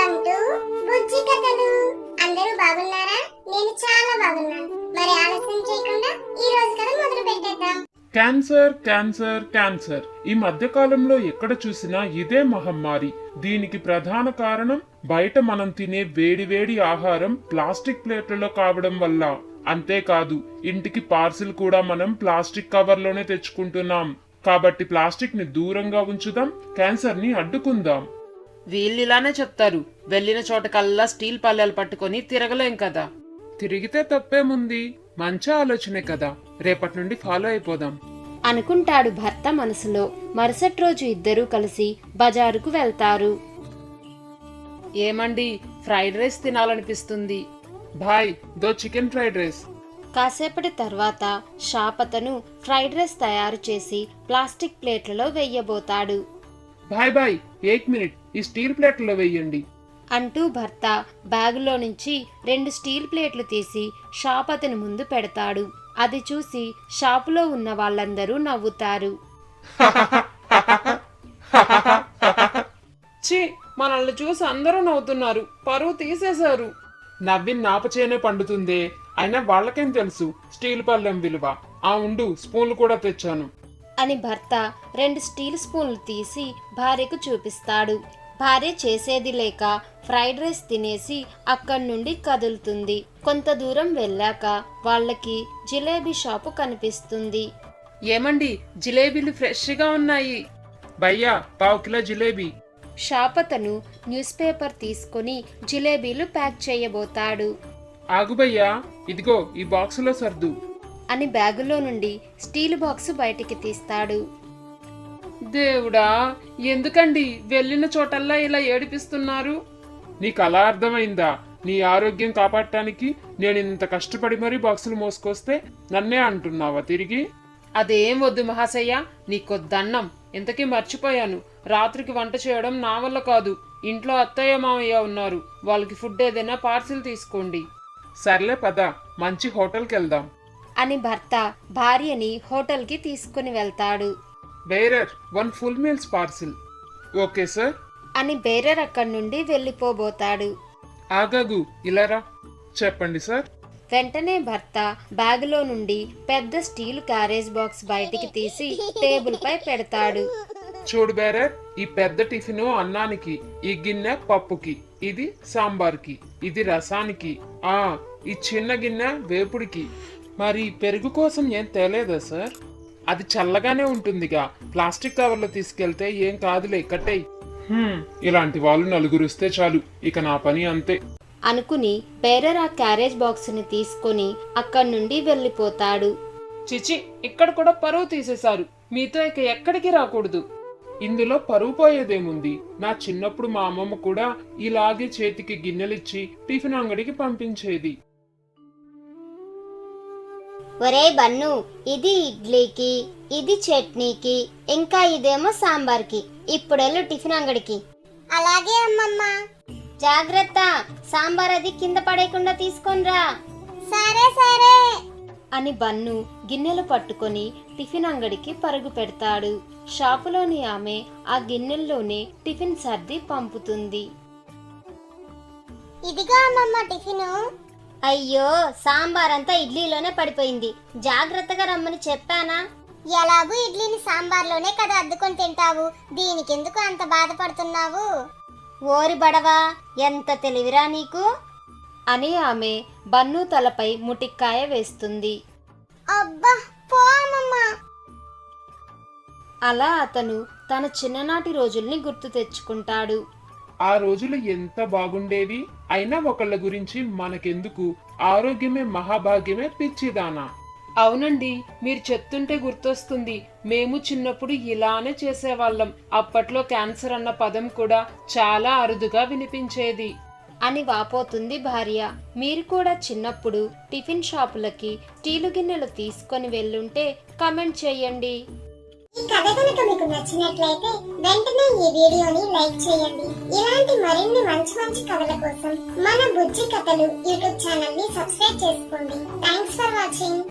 Welcome to బుజ్జి కథలు. అందరూ బాగున్నారా? నేను చాలా బాగున్నాను. మరి ఆలస్యం చేయకుండా ఈ రోజు కథ మొదలు పెట్టేద్దాం. క్యాన్సర్ క్యాన్సర్ క్యాన్సర్ ఈ మధ్య కాలంలో ఎక్కడ చూసినా ఇదే మహమ్మారి. దీనికి ప్రధాన కారణం బయట మనం తినే వేడి ఆహారం ప్లాస్టిక్ ప్లేట్లలో కావడం వల్ల. అంతేకాదు, ఇంటికి పార్సిల్ కూడా మనం ప్లాస్టిక్ కవర్లోనే తెచ్చుకుంటున్నాం. కాబట్టి ప్లాస్టిక్ ని దూరంగా ఉంచుదాం, క్యాన్సర్ ని అడ్డుకుందాం. వీళ్ళిలానే చెప్తారు, వెళ్ళిన చోటకల్లా స్టీల్ పల్లెలు పట్టుకొని తిరగలేం కదా. తిరిగితే తప్పేముంది, మంచి ఆలోచనే కదా, రేపటి నుండి ఫాలో అయిపోదాం అనుకుంటాడు భర్త మనసులో. మరుసటి రోజు ఇద్దరూ కలిసి బజారుకు వెళ్తారు. ఏమండి, ఫ్రైడ్ రైస్ తినాలనిపిస్తుంది. భాయ్, దో చికెన్ ఫ్రైడ్ రైస్. కాసేపటి తర్వాత షాప్ అతను ఫ్రైడ్ రైస్ తయారు చేసి ప్లాస్టిక్ ప్లేట్లలో వెయ్యబోతాడు. బాయ్ 1 మినిట్, ఈ స్టీల్ ప్లేట్లలో వెయ్యండి అంటూ భర్త బ్యాగులో నుంచి 2 స్టీల్ ప్లేట్లు తీసి షాప్ అతని ముందు పెడతాడు. అది చూసి షాపులో ఉన్న వాళ్ళందరూ నవ్వుతారు. ఛీ, మనల్ని చూసి అందరూ నవ్వుతున్నారు, పరువు తీసేశారు. నవ్వి నాపచేనే పండుతుందే, అయినా వాళ్ళకేం తెలుసు స్టీల్ పళ్ళెం విలువ. ఆ ఉండు, స్పూన్లు కూడా తెచ్చాను అని భర్త 2 స్టీల్ స్పూన్లు తీసి భార్యకు చూపిస్తాడు. భార్య చేసేది లేక ఫ్రైడ్ రైస్ తినేసి అక్కడి నుండి కదులుతుంది. కొంత దూరం వెళ్ళాక వాళ్ళకి జిలేబీ షాపు కనిపిస్తుంది. ఏమండి, జిలేబీలు ఫ్రెష్ గా ఉన్నాయి. భయ్యా, పావు కిలో జిలేబీ. షాప్ అతను న్యూస్ పేపర్ తీసుకుని జిలేబీలు ప్యాక్ చేయబోతాడు. ఆగు భయ్యా, ఇదిగో ఈ బాక్సులో సర్దు అని బ్యాగులో నుండి స్టీల్ బాక్సు బయటికి తీస్తాడు. దేవుడా, ఎందుకండి వెళ్ళిన చోటల్లా ఇలా ఏడిపిస్తున్నారు? నీకు అలా అర్థమైందా? నీ ఆరోగ్యం కాపాడటానికి నేను ఇంత కష్టపడి మరీ బాక్సులు మోసుకొస్తే నన్నే అంటున్నావా తిరిగి? అదేం వద్దు మహాశయ్య, నీకొద్దన్నం. ఇంతకీ మర్చిపోయాను, రాత్రికి వంట చేయడం నా వల్ల కాదు. ఇంట్లో అత్తయ్య మామయ్య ఉన్నారు, వాళ్ళకి ఫుడ్ ఏదైనా పార్సిల్ తీసుకోండి. సర్లే పద, మంచి హోటల్కి వెళ్దాం అని భర్త భార్యని హోటల్కి తీసుకుని వెళ్తాడు. Bearer 1 full meals parcel. Okay sir అని బేరర్ అక్కడి నుండి వెళ్ళిపోబోతాడు. ఆగాగు, ఇలారా. చెప్పండి సార్. వెంటనే భర్త బ్యాగులో నుండి పెద్ద స్టీల్ క్యారేజ్ బాక్స్ బయటికి తీసి టేబుల్ పై పెడతాడు. చూడు బేరర్, ఈ పెద్ద టిఫిన్ అన్నానికి, ఈ గిన్నె పప్పుకి, ఇది సాంబార్కి, ఇది రసానికి, ఈ చిన్న గిన్నె వేపుడికి. మరి పెరుగు కోసం ఏం తేలేదా సార్? అది చల్లగానే ఉంటుందిగా, ప్లాస్టిక్ కవర్లో తీసుకెళ్తే ఏం కాదులే, కట్టేయ్. ఇలాంటి వాళ్ళు నలుగురిస్తే చాలు, ఇక నా పని అంతే అనుకుని బేరర్ ఆ క్యారేజ్ బాక్స్ ని తీసుకుని అక్కడి నుండి వెళ్ళిపోతాడు. చిచి, ఇక్కడ కూడా పరువు తీసేశారు. మీతో ఇక ఎక్కడికి రాకూడదు. ఇందులో పరువు పోయేదేముంది? నా చిన్నప్పుడు మా అమ్మమ్మ కూడా ఇలాగే చేతికి గిన్నెలిచ్చి టిఫిన్ అంగడికి పంపించేది. ఒరే బన్ను, ఇది ఇడ్లీకి, ఇది చట్నీకి, ఇంకా ఇదేమో సాంబార్కి. ఇప్పుడెళ్ళు టిఫిన్ అంగడికి. అలాగే అమ్మమ్మ. జాగ్రత్త, సాంబార్ అది కింద పడేయకుండా తీసుకొనిరా. సరే సరే అని బన్ను గిన్నెలు పట్టుకొని టిఫిన్ అంగడికి పరుగు పెడతాడు. షాపులోని ఆమె ఆ గిన్నెల్లోనే టిఫిన్ సర్ది పంపుతుంది. ఇదిగో అమ్మమ్మ టిఫిను. అయ్యో, సాంబార్ అంతా ఇడ్లీలోనే పడిపోయింది. జాగ్రత్తగా రమ్మని చెప్పానా? ఎలాగూ ఇడ్లీని సాంబార్లోనే కదా అద్దుకొని తింటావు, దీనికెందుకు అంత బాధపడుతున్నావు? ఓరి బడవా, ఎంత తెలివిరా నీకు అని ఆమె బన్ను తలపై ముటిక్కాయ వేస్తుంది. అబ్బా, పో అమ్మమ్మ. అలా అతను తన చిన్ననాటి రోజుల్ని గుర్తు తెచ్చుకుంటాడు. ఆ రోజులు ఎంత బాగుండేవి. అయినా ఒకళ్ళ గురించి మనకెందుకు, ఆరోగ్యమే మహాభాగ్యమే పిచ్చిదానా. అవునండి, మీరు చెప్తుంటే గుర్తొస్తుంది, మేము చిన్నప్పుడు ఇలానే చేసేవాళ్ళం. అప్పట్లో క్యాన్సర్ అన్న పదం కూడా చాలా అరుదుగా వినిపించేది అని వాపోతుంది భార్య. మీరు కూడా చిన్నప్పుడు టిఫిన్ షాపులకి స్టీలు గిన్నెలు తీసుకొని వెళ్ళుంటే కమెంట్ చేయండి. ఈ కథ కనుక మీకు నచ్చినట్లయితే వెంటనే ఈ వీడియోని లైక్ చేయండి. ఇలాంటి మరిన్ని మంచి కథల కోసం మన బుజ్జి కథలు యూట్యూబ్ ఛానల్ ని సబ్స్క్రైబ్ చేసుకోండి. Thanks for watching.